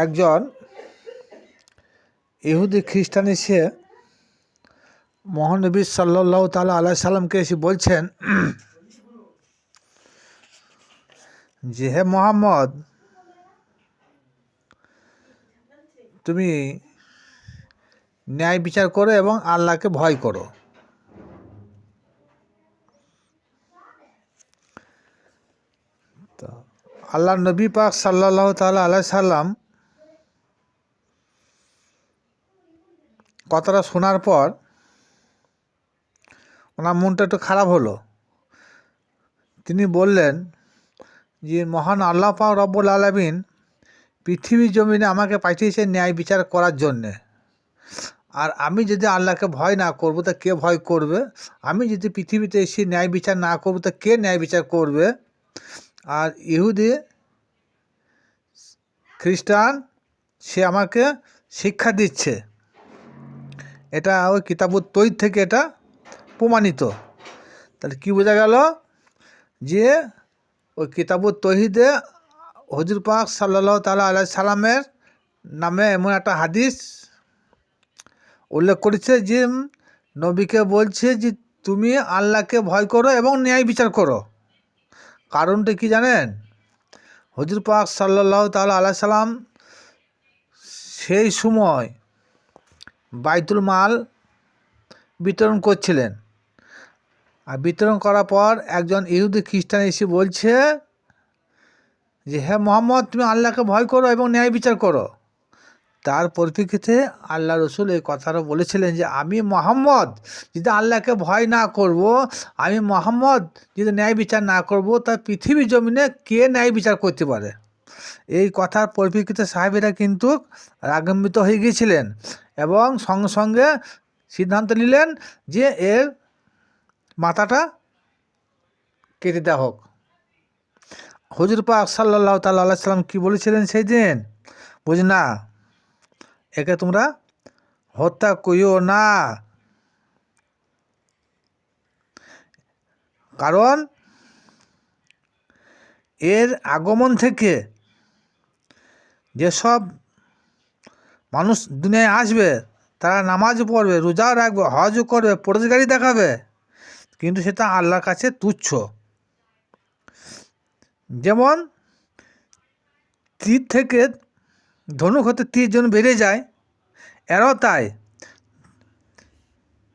একজন ইহুদি খ্রিস্টান এসে মহানবী সাল্লাল্লাহু তাআলা আলাইহি সাল্লামকে এসে বলছেন যে, হে মোহাম্মদ, তুমি ন্যায় বিচার করো এবং আল্লাহকে ভয় করো। তো আল্লাহ নবী পাক সাল্লাল্লাহু তাআলা আলাইহি সাল্লাম কথাটা শোনার পর ওনার মনটা একটু খারাপ হলো। তিনি বললেন যে, মহান আল্লাহ পাক রব্বুল আলামিন পৃথিবীর জমিনে আমাকে পাঠিয়েছেন ন্যায় বিচার করার জন্যে। আর আমি যদি আল্লাহকে ভয় না করবো তা কে ভয় করবে? আমি যদি পৃথিবীতে এসে ন্যায় বিচার না করবো তা কে ন্যায় বিচার করবে? আর ইহুদি খ্রিস্টান সে আমাকে শিক্ষা দিচ্ছে। এটা ওই কিতাবুত তৌহিদ থেকে এটা প্রমাণিত। তাহলে কি বোঝা গেল? যে ওই কিতাবুত তৌহিদে হুজুর পাক সাল্লাল্লাহু তাআলা আলাইহি সাল্লামের নামে এমন একটা হাদিস উল্লেখ করেছে যে নবীকে বলছে যে তুমি আল্লাহকে ভয় করো এবং ন্যায় বিচার করো। কারণটা কি জানেন? হুজুর পাক সাল্লাল্লাহু তাআলা আলাইহি সাল্লাম সেই সময় বাইতুল মাল বিতরণ করছিলেন। আর বিতরণ করার পর একজন ইহুদি খ্রিস্টান এসে বলছে যে, হে মোহাম্মদ, তুমি আল্লাহকে ভয় করো এবং ন্যায় বিচার করো। তার পরিপ্রেক্ষিতে আল্লাহ রসুল এই কথাটা বলেছিলেন যে, আমি মোহাম্মদ যদি আল্লাহকে ভয় না করব, আমি মোহাম্মদ যদি ন্যায় বিচার না করব, তা পৃথিবীর জমিনে কে ন্যায় বিচার করতে পারে? এই কথার পরিপ্রেক্ষিতে সাহাবীরা কিন্তু রাগান্বিত হয়ে গিয়েছিলেন এবং সঙ্গে সঙ্গে সিদ্ধান্ত নিলেন যে এর মাথাটা কেটে দেওয়া হোক। হুজুর পাক সাল্লাল্লাহু তাআলা আলাইহি সাল্লাম কী বলেছিলেন সেই দিন? বুঝি না, একে তোমরা হত্যা করিও না, কারণ এর আগমন থেকে যেসব মানুষ দুনিয়ায় আসবে তারা নামাজও পড়বে, রোজাও রাখবে, হজও করবে, পরহেজগারি দেখাবে, কিন্তু সেটা আল্লাহর কাছে তুচ্ছ। যেমন তীর থেকে ধনুক হতে তীর যেন বেড়ে যায়, এরাও তাই,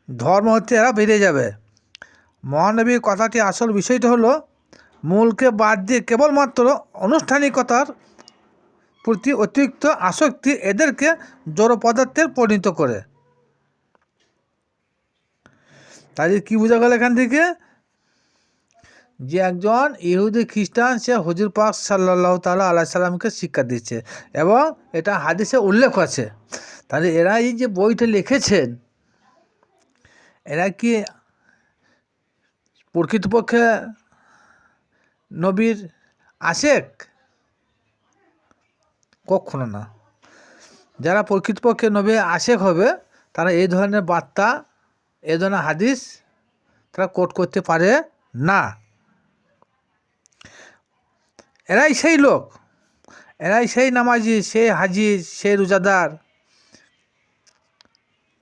ধর্ম হতে এরা বেড়ে যাবে। মহানবীর কথাটি আসল বিষয়টা হলো মূলকে বাদ দিয়ে কেবলমাত্র আনুষ্ঠানিকতার প্রতি অতিরিক্ত আসক্তি এদেরকে জড় পদার্থের পরিণত করে। তাই কী বোঝা গেল এখান থেকে? যে একজন ইহুদি খ্রিস্টান সে হুজুর পাক সাল্লাল্লাহু তাআলা আলাইহি সাল্লামকে শিক্ষা দিচ্ছে এবং এটা হাদিসে উল্লেখ আছে। তাহলে এরা এই যে বইটা লিখেছেন, এরা কি প্রকৃতপক্ষে নবীর আশেক? কখনো না। যারা প্রকৃতপক্ষে নবীর আশেক হবে তারা এই ধরনের বার্তা, এই ধরনের হাদিস তারা কোট করতে পারে না। এরাই সেই লোক, এরাই সেই নামাজি, সেই হাজি, সেই রোজাদার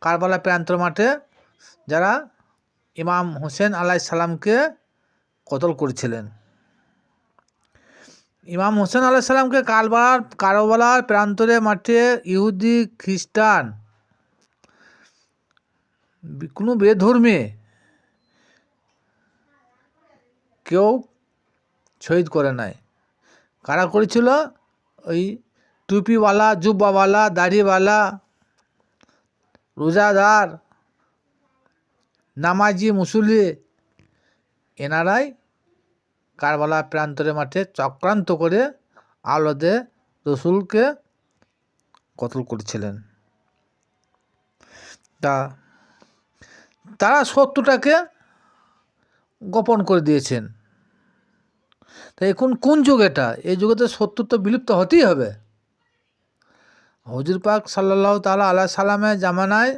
কারবালা প্রান্তর মাঠে যারা ইমাম হোসেন আলাইহিস সালামকে কতল করেছিলেন। ইমাম হোসেন আলাইহিস সালামকে কারবালার প্রান্তরে মাঠে ইহুদি খ্রিস্টান কোনো বেধর্মী কেউ শহীদ করে নাই। কারা করেছিল? ওই টুপিওয়ালা, জুব্বাওয়ালা, দাড়িওয়ালা, রোজাদার, নামাজি, মুসল্লি, এনারাই কারবালা প্রান্তরে মাঠে চক্রান্ত করে আওলাদে রসুলকে কতল করেছিলেন। তারা সত্যটাকে গোপন করে দিয়েছেন। তাই এখন কোন যুগ এটা? এই যুগে তো সত্য তো বিলুপ্ত হতেই হবে। হুজুর পাক সাল্লাল্লাহু তাআলা আলাইহি সাল্লামের জামানায়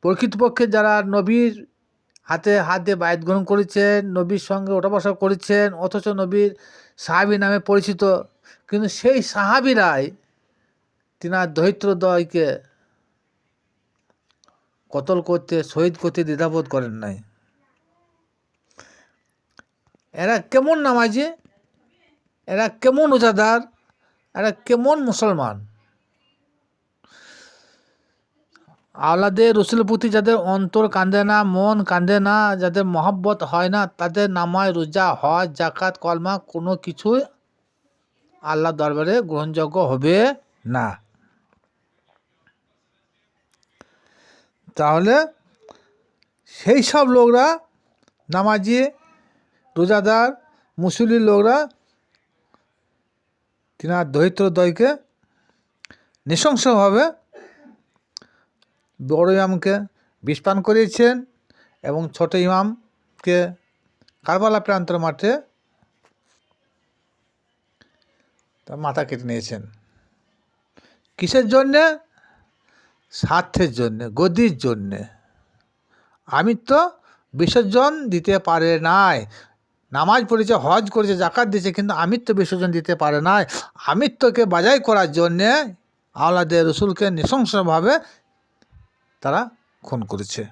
প্রকৃতপক্ষে যারা নবীর হাতে হাত দিয়ে বায়াত গ্রহণ করেছেন, নবীর সঙ্গে ওঠা বসা করেছেন, অথচ নবীর সাহাবী নামে পরিচিত কিন্তু সেই সাহাবীরাই তিনার দরিদ্রদ্বয়কে কতল করতে, শহীদ করতে দ্বিধাবোধ করেন নাই। এরা কেমন নামাজি, এরা কেমন রোজাদার, এরা কেমন মুসলমান। আওলাদের রসুলের প্রতি যাদের অন্তর কাঁদে না, মন কাঁদে না, যাদের মহব্বত হয় না, তাদের নামাজ, রোজা, হজ, জাকাত, কলমা কোনো কিছুই আল্লাহ দরবারে গ্রহণযোগ্য হবে না। তাহলে সেই সব লোকরা, নামাজি, রোজাদার, মুসলিম লোকরা তিনার দরিদ্রদ্বয়কে নৃশংসভাবে বড় ইমামকে বিষ পান করিয়েছেন এবং ছোট ইমামকে কারবালা প্রান্তর মাঠে তার মাথা কেটে নিয়েছেন। কিসের জন্যে? স্বার্থের জন্যে, গদির জন্যে। আমিত্ব বিসর্জন দিতে পারে নাই। নামাজ পড়েছে, হজ করেছে, জাকাত দিয়েছে, কিন্তু আমিত্ব বিসর্জন দিতে পারে নাই। আমিত্বকে বাজাই করার জন্যে আওলাদের রসুলকে নৃশংসভাবে তারা খুন করেছে।